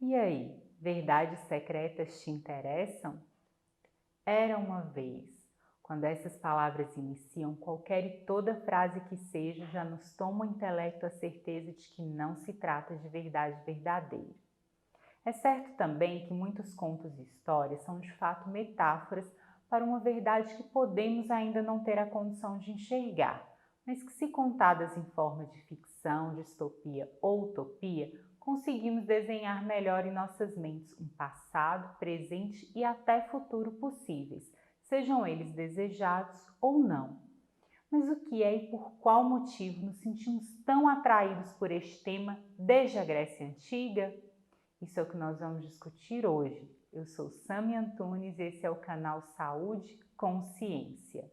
E aí, verdades secretas te interessam? Era uma vez. Quando essas palavras iniciam, qualquer e toda frase que seja já nos toma o intelecto a certeza de que não se trata de verdade verdadeira. É certo também que muitos contos e histórias são de fato metáforas para uma verdade que podemos ainda não ter a condição de enxergar, mas que, se contadas em forma de ficção, distopia ou utopia, conseguimos desenhar melhor em nossas mentes um passado, presente e até futuro possíveis, sejam eles desejados ou não. Mas o que é e por qual motivo nos sentimos tão atraídos por este tema desde a Grécia Antiga? Isso é o que nós vamos discutir hoje. Eu sou Sami Antunes e esse é o canal Saúde Consciência.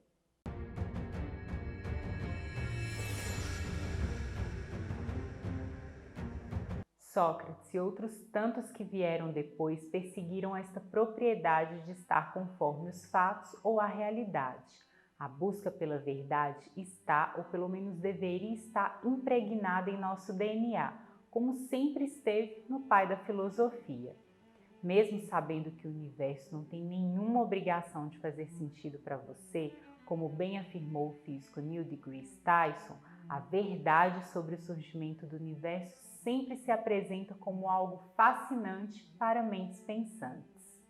Sócrates e outros tantos que vieram depois perseguiram esta propriedade de estar conforme os fatos ou a realidade. A busca pela verdade está, ou pelo menos deveria estar, impregnada em nosso DNA, como sempre esteve no pai da filosofia. Mesmo sabendo que o universo não tem nenhuma obrigação de fazer sentido para você, como bem afirmou o físico Neil deGrasse Tyson, a verdade sobre o surgimento do universo sempre se apresenta como algo fascinante para mentes pensantes.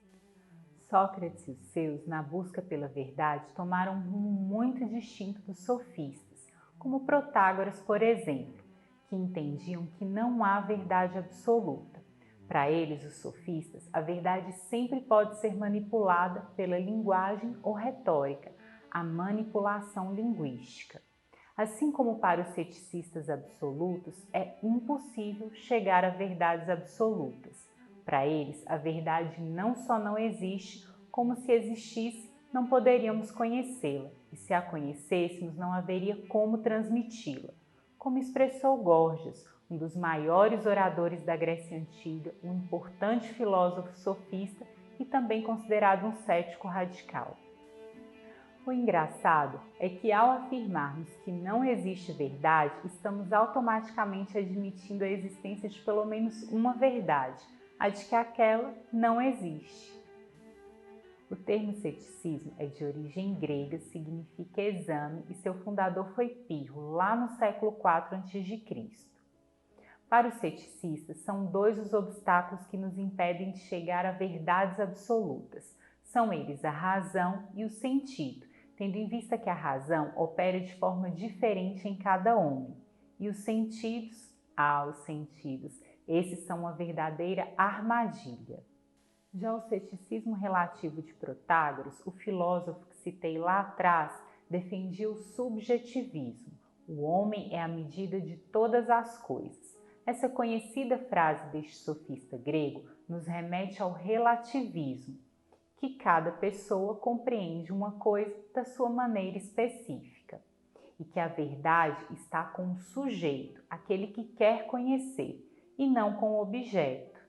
Sócrates e os seus, na busca pela verdade, tomaram um rumo muito distinto dos sofistas, como Protágoras, por exemplo, que entendiam que não há verdade absoluta. Para eles, os sofistas, a verdade sempre pode ser manipulada pela linguagem ou retórica, a manipulação linguística. Assim como para os ceticistas absolutos, é impossível chegar a verdades absolutas. Para eles, a verdade não só não existe, como se existisse, não poderíamos conhecê-la, e se a conhecêssemos, não haveria como transmiti-la. Como expressou Gorgias, um dos maiores oradores da Grécia Antiga, um importante filósofo sofista e também considerado um cético radical. O engraçado é que, ao afirmarmos que não existe verdade, estamos automaticamente admitindo a existência de pelo menos uma verdade, a de que aquela não existe. O termo ceticismo é de origem grega, significa exame e seu fundador foi Pirro, lá no século IV a.C. Para os ceticistas, são dois os obstáculos que nos impedem de chegar a verdades absolutas. São eles a razão e o sentido, tendo em vista que a razão opera de forma diferente em cada homem. E os sentidos? Os sentidos. Esses são uma verdadeira armadilha. Já o ceticismo relativo de Protágoras, o filósofo que citei lá atrás, defendia o subjetivismo. O homem é a medida de todas as coisas. Essa conhecida frase deste sofista grego nos remete ao relativismo, que cada pessoa compreende uma coisa da sua maneira específica, e que a verdade está com o sujeito, aquele que quer conhecer, e não com o objeto.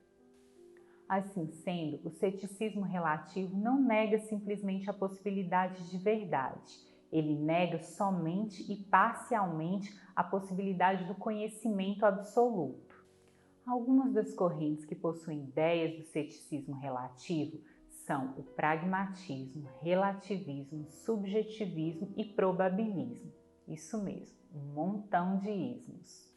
Assim sendo, o ceticismo relativo não nega simplesmente a possibilidade de verdade. Ele nega somente e parcialmente a possibilidade do conhecimento absoluto. Algumas das correntes que possuem ideias do ceticismo relativo são o pragmatismo, relativismo, subjetivismo e probabilismo. Isso mesmo, um montão de ismos.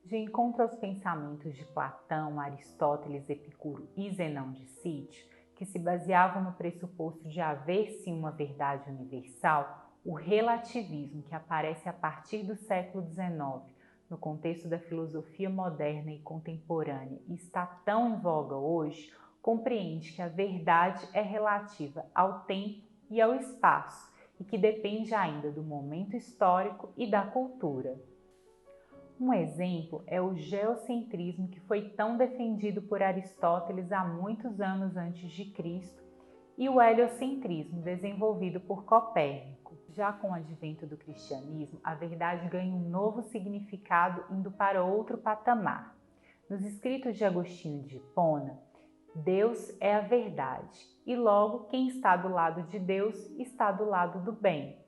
De encontro aos pensamentos de Platão, Aristóteles, Epicuro e Zenão de Sítio, que se baseavam no pressuposto de haver sim uma verdade universal, o relativismo, que aparece a partir do século XIX, no contexto da filosofia moderna e contemporânea e está tão em voga hoje, compreende que a verdade é relativa ao tempo e ao espaço e que depende ainda do momento histórico e da cultura. Um exemplo é o geocentrismo, que foi tão defendido por Aristóteles há muitos anos antes de Cristo, e o heliocentrismo, desenvolvido por Copérnico. Já com o advento do cristianismo, a verdade ganha um novo significado, indo para outro patamar. Nos escritos de Agostinho de Hipona, Deus é a verdade, e logo quem está do lado de Deus está do lado do bem.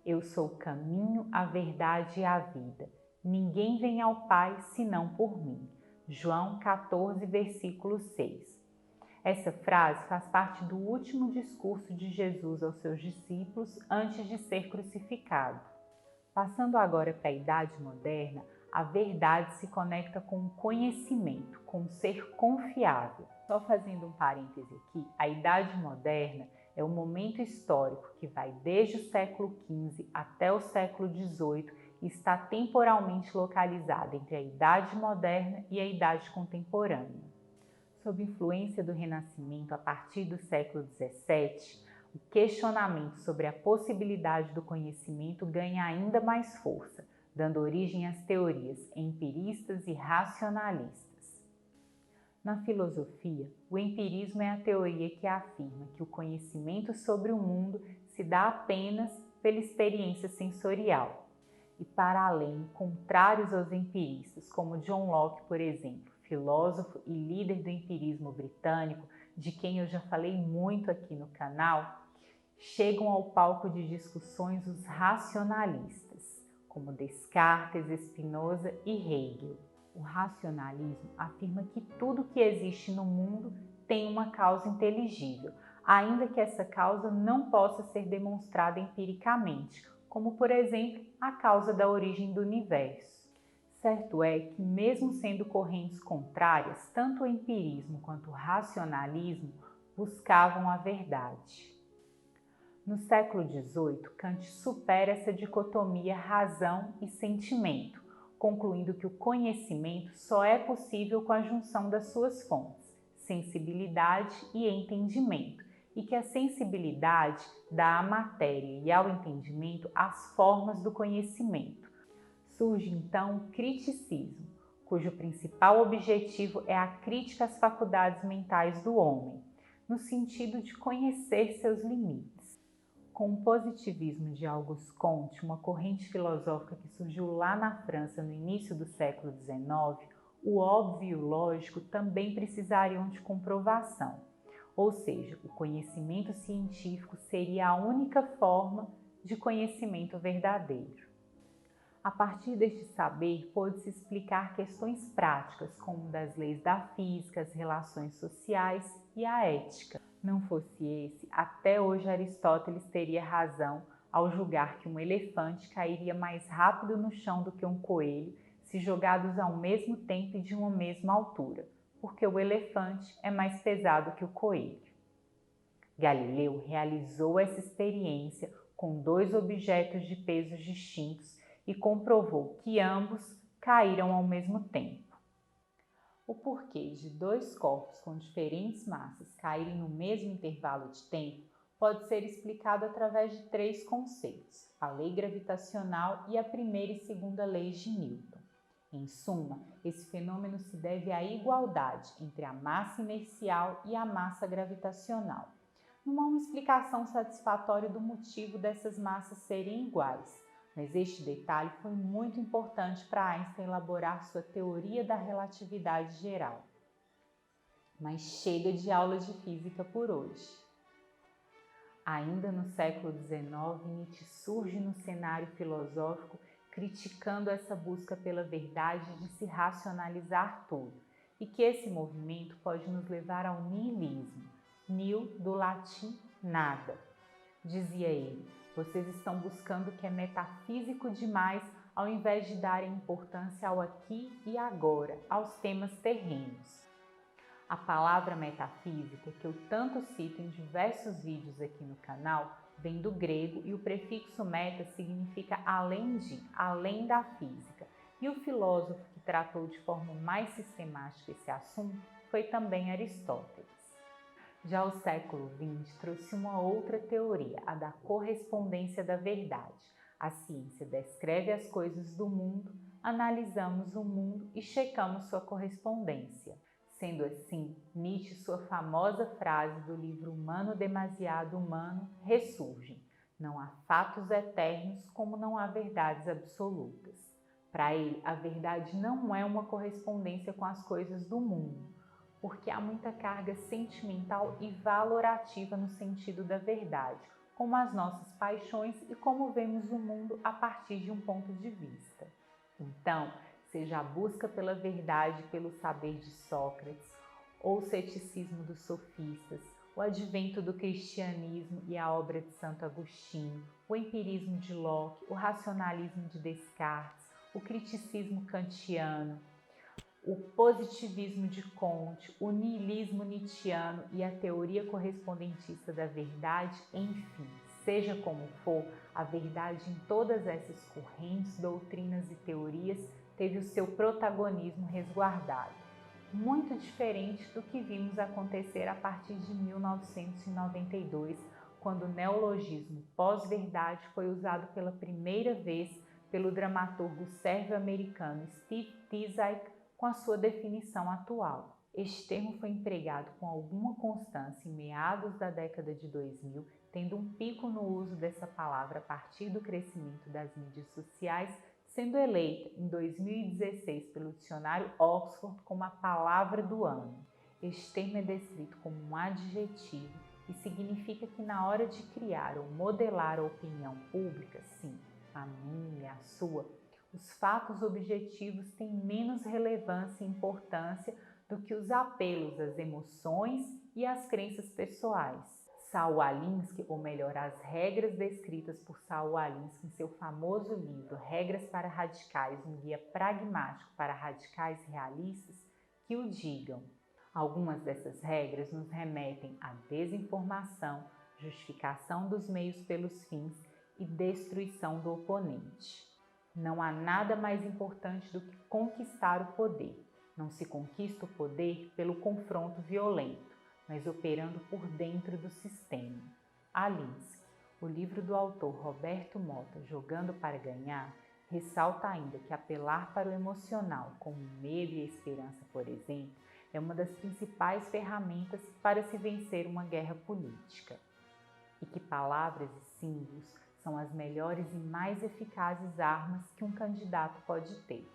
Eu sou o caminho, a verdade e a vida. Ninguém vem ao Pai senão por mim. João 14, versículo 6. Essa frase faz parte do último discurso de Jesus aos seus discípulos antes de ser crucificado. Passando agora para a Idade Moderna, a verdade se conecta com o conhecimento, com o ser confiável. Só fazendo um parêntese aqui, a Idade Moderna é um momento histórico que vai desde o século XV até o século XVIII e está temporalmente localizada entre a Idade Moderna e a Idade Contemporânea. Sob influência do Renascimento, a partir do século XVII, o questionamento sobre a possibilidade do conhecimento ganha ainda mais força, dando origem às teorias empiristas e racionalistas. Na filosofia, o empirismo é a teoria que afirma que o conhecimento sobre o mundo se dá apenas pela experiência sensorial. E para além, contrários aos empiristas, como John Locke, por exemplo, filósofo e líder do empirismo britânico, de quem eu já falei muito aqui no canal, chegam ao palco de discussões os racionalistas, como Descartes, Spinoza e Hegel. O racionalismo afirma que tudo que existe no mundo tem uma causa inteligível, ainda que essa causa não possa ser demonstrada empiricamente, como, por exemplo, a causa da origem do universo. Certo é que, mesmo sendo correntes contrárias, tanto o empirismo quanto o racionalismo buscavam a verdade. No século XVIII, Kant supera essa dicotomia razão e sentimento, concluindo que o conhecimento só é possível com a junção das suas fontes, sensibilidade e entendimento, e que a sensibilidade dá à matéria e ao entendimento as formas do conhecimento. Surge então o criticismo, cujo principal objetivo é a crítica às faculdades mentais do homem, no sentido de conhecer seus limites. Com o positivismo de Auguste Comte, uma corrente filosófica que surgiu lá na França no início do século XIX, o óbvio e o lógico também precisariam de comprovação, ou seja, o conhecimento científico seria a única forma de conhecimento verdadeiro. A partir deste saber, pôde-se explicar questões práticas, como das leis da física, as relações sociais e a ética. Não fosse esse, até hoje Aristóteles teria razão ao julgar que um elefante cairia mais rápido no chão do que um coelho se jogados ao mesmo tempo e de uma mesma altura, porque o elefante é mais pesado que o coelho. Galileu realizou essa experiência com 2 objetos de pesos distintos e comprovou que ambos caíram ao mesmo tempo. O porquê de 2 corpos com diferentes massas caírem no mesmo intervalo de tempo pode ser explicado através de 3 conceitos: a lei gravitacional e a primeira e segunda leis de Newton. Em suma, esse fenômeno se deve à igualdade entre a massa inercial e a massa gravitacional. Não há uma explicação satisfatória do motivo dessas massas serem iguais, mas este detalhe foi muito importante para Einstein elaborar sua teoria da relatividade geral. Mas chega de aula de física por hoje. Ainda no século XIX, Nietzsche surge no cenário filosófico criticando essa busca pela verdade de se racionalizar tudo, e que esse movimento pode nos levar ao niilismo, nil do latim nada. Dizia ele: vocês estão buscando o que é metafísico demais ao invés de darem importância ao aqui e agora, aos temas terrenos. A palavra metafísica, que eu tanto cito em diversos vídeos aqui no canal, vem do grego e o prefixo meta significa além de, além da física. E o filósofo que tratou de forma mais sistemática esse assunto foi também Aristóteles. Já o século XX trouxe uma outra teoria, a da correspondência da verdade. A ciência descreve as coisas do mundo, analisamos o mundo e checamos sua correspondência. Sendo assim, Nietzsche, sua famosa frase do livro Humano Demasiado Humano, ressurge: não há fatos eternos como não há verdades absolutas. Para ele, a verdade não é uma correspondência com as coisas do mundo, porque há muita carga sentimental e valorativa no sentido da verdade, como as nossas paixões e como vemos o mundo a partir de um ponto de vista. Então, seja a busca pela verdade pelo saber de Sócrates, ou o ceticismo dos sofistas, o advento do cristianismo e a obra de Santo Agostinho, o empirismo de Locke, o racionalismo de Descartes, o criticismo kantiano, o positivismo de Comte, o niilismo nietzschiano e a teoria correspondentista da verdade, enfim, seja como for, a verdade em todas essas correntes, doutrinas e teorias teve o seu protagonismo resguardado, muito diferente do que vimos acontecer a partir de 1992, quando o neologismo pós-verdade foi usado pela primeira vez pelo dramaturgo sérvio-americano Steve Tisak com a sua definição atual. Este termo foi empregado com alguma constância em meados da década de 2000, tendo um pico no uso dessa palavra a partir do crescimento das mídias sociais, sendo eleita em 2016 pelo dicionário Oxford como a palavra do ano. Este termo é descrito como um adjetivo e significa que na hora de criar ou modelar a opinião pública, sim, a minha, a sua, os fatos objetivos têm menos relevância e importância do que os apelos às emoções e às crenças pessoais. Saul Alinsky, ou melhor, as regras descritas por Saul Alinsky em seu famoso livro Regras para Radicais, um guia pragmático para radicais realistas, que o digam. Algumas dessas regras nos remetem à desinformação, justificação dos meios pelos fins e destruição do oponente. Não há nada mais importante do que conquistar o poder. Não se conquista o poder pelo confronto violento, mas operando por dentro do sistema. Alinsky, o livro do autor Roberto Mota, Jogando para Ganhar, ressalta ainda que apelar para o emocional, como o medo e a esperança, por exemplo, é uma das principais ferramentas para se vencer uma guerra política. E que palavras e símbolos são as melhores e mais eficazes armas que um candidato pode ter.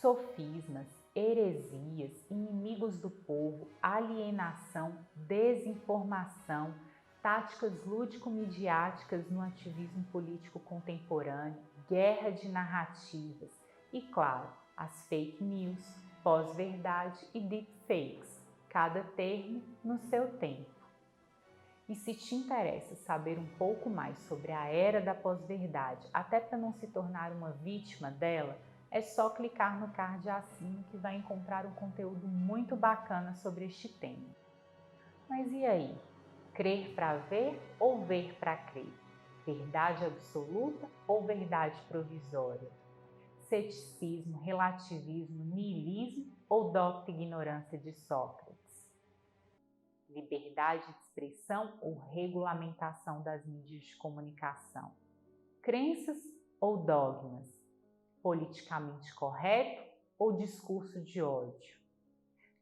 Sofismas, heresias, inimigos do povo, alienação, desinformação, táticas lúdico-midiáticas no ativismo político contemporâneo, guerra de narrativas e, claro, as fake news, pós-verdade e deepfakes, cada termo no seu tempo. E se te interessa saber um pouco mais sobre a era da pós-verdade, até para não se tornar uma vítima dela, é só clicar no card acima que vai encontrar um conteúdo muito bacana sobre este tema. Mas e aí? Crer para ver ou ver para crer? Verdade absoluta ou verdade provisória? Ceticismo, relativismo, niilismo ou docta ignorância de Sócrates? Liberdade de expressão ou regulamentação das mídias de comunicação? Crenças ou dogmas? Politicamente correto ou discurso de ódio?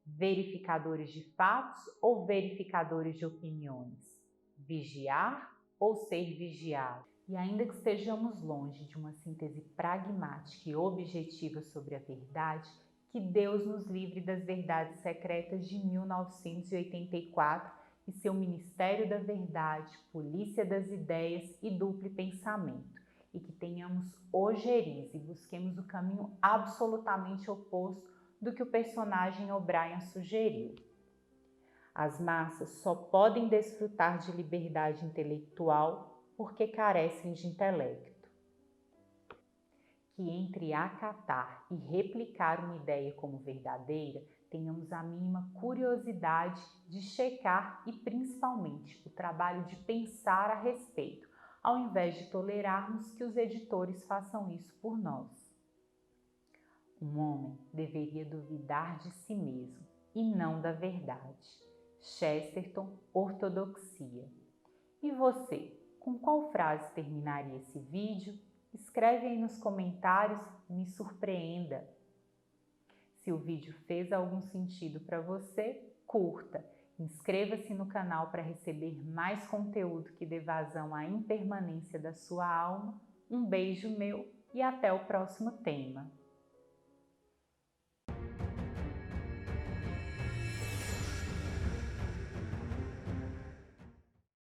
Verificadores de fatos ou verificadores de opiniões? Vigiar ou ser vigiado? E ainda que estejamos longe de uma síntese pragmática e objetiva sobre a verdade, que Deus nos livre das verdades secretas de 1984 e seu Ministério da Verdade, Polícia das Ideias e Duplo Pensamento, e que tenhamos ojeriza e busquemos o caminho absolutamente oposto do que o personagem O'Brien sugeriu. As massas só podem desfrutar de liberdade intelectual porque carecem de intelecto. Que entre acatar e replicar uma ideia como verdadeira, tenhamos a mínima curiosidade de checar e, principalmente, o trabalho de pensar a respeito, ao invés de tolerarmos que os editores façam isso por nós. Um homem deveria duvidar de si mesmo e não da verdade. Chesterton, Ortodoxia. E você, com qual frase terminaria esse vídeo? Escreve aí nos comentários e me surpreenda. Se o vídeo fez algum sentido para você, curta. Inscreva-se no canal para receber mais conteúdo que dê vazão à impermanência da sua alma. Um beijo meu e até o próximo tema.